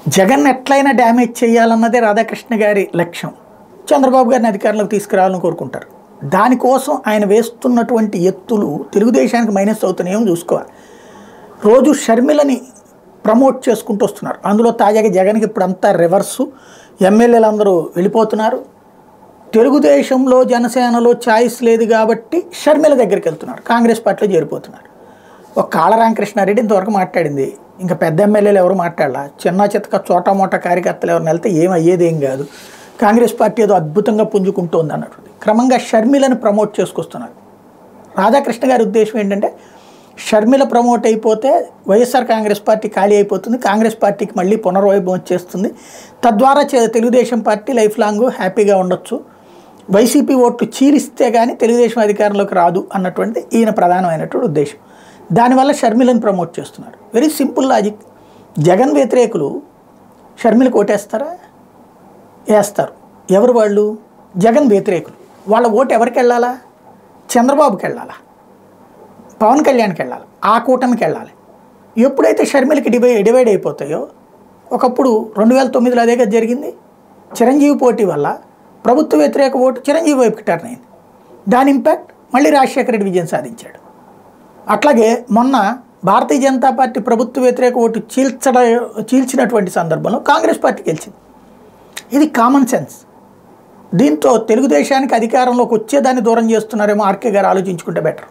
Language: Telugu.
జగన్ ఎట్లయినా డ్యామేజ్ చేయాలన్నదే రాధాకృష్ణ గారి లక్ష్యం. చంద్రబాబు గారిని అధికారంలోకి తీసుకురావాలని కోరుకుంటారు. దానికోసం ఆయన వేస్తున్నటువంటి ఎత్తులు తెలుగుదేశానికి మైనస్ అవుతున్నాయేమో చూసుకోవాలి. రోజు షర్మిలని ప్రమోట్ చేసుకుంటూ వస్తున్నారు. అందులో తాజాగా జగన్కి ఇప్పుడు అంతా రివర్సు. ఎమ్మెల్యేలు అందరూ వెళ్ళిపోతున్నారు. తెలుగుదేశంలో జనసేనలో ఛాయిస్ లేదు కాబట్టి షర్మిల దగ్గరికి వెళ్తున్నారు. కాంగ్రెస్ పార్టీలో చేరిపోతున్నారు. ఒక కాళ్ళ రామకృష్ణారెడ్డి ఇంతవరకు మాట్లాడింది. ఇంకా పెద్ద ఎమ్మెల్యేలు ఎవరు మాట్లాడాల. చిన్న చితక చోటా మోటా కార్యకర్తలు ఎవరిని వెళ్తే ఏమయ్యేదేం కాదు. కాంగ్రెస్ పార్టీ ఏదో అద్భుతంగా పుంజుకుంటోంది అన్నట్టు క్రమంగా షర్మిలను ప్రమోట్ చేసుకొస్తున్నారు. రాధాకృష్ణ గారి ఉద్దేశం ఏంటంటే షర్మిల ప్రమోట్ అయిపోతే వైఎస్ఆర్ కాంగ్రెస్ పార్టీ ఖాళీ అయిపోతుంది. కాంగ్రెస్ పార్టీకి మళ్ళీ పునర్వైభవం వచ్చేస్తుంది. తద్వారా తెలుగుదేశం పార్టీ లైఫ్ లాంగ్ హ్యాపీగా ఉండొచ్చు. వైసీపీ ఓట్లు చీలిస్తే కానీ తెలుగుదేశం అధికారంలోకి రాదు అన్నటువంటి ఈయన ప్రధానమైనటువంటి ఉద్దేశం. దానివల్ల షర్మిలను ప్రమోట్ చేస్తున్నారు. Very simple logic. జగన్ వ్యతిరేకులు షర్మిలకు ఓటేస్తారా? వేస్తారు. ఎవరు వాళ్ళు? జగన్ వ్యతిరేకులు. వాళ్ళ ఓటు ఎవరికి వెళ్ళాలా? చంద్రబాబుకి వెళ్ళాలా? పవన్ కళ్యాణ్కి వెళ్ళాలి. ఆ కూటమికి వెళ్ళాలి. ఎప్పుడైతే షర్మిలకి డివైడ్ అయిపోతాయో, ఒకప్పుడు 2009లో అదే కదా జరిగింది. చిరంజీవి పోటీ వల్ల ప్రభుత్వ వ్యతిరేక ఓటు చిరంజీవి వైపుకి టర్న్ అయింది. దాని ఇంపాక్ట్ మళ్ళీ రాజశేఖర రెడ్డి విజయం సాధించాడు. అట్లాగే మొన్న భారతీయ జనతా పార్టీ ప్రభుత్వ వ్యతిరేక ఓటు చీల్చినటువంటి సందర్భంలో కాంగ్రెస్ పార్టీ గెలిచింది. ఇది కామన్ సెన్స్. దీంతో తెలుగుదేశానికి అధికారంలోకి వచ్చేదాన్ని దూరం చేస్తున్నారేమో ఆర్కే గారు ఆలోచించుకుంటే బెటర్.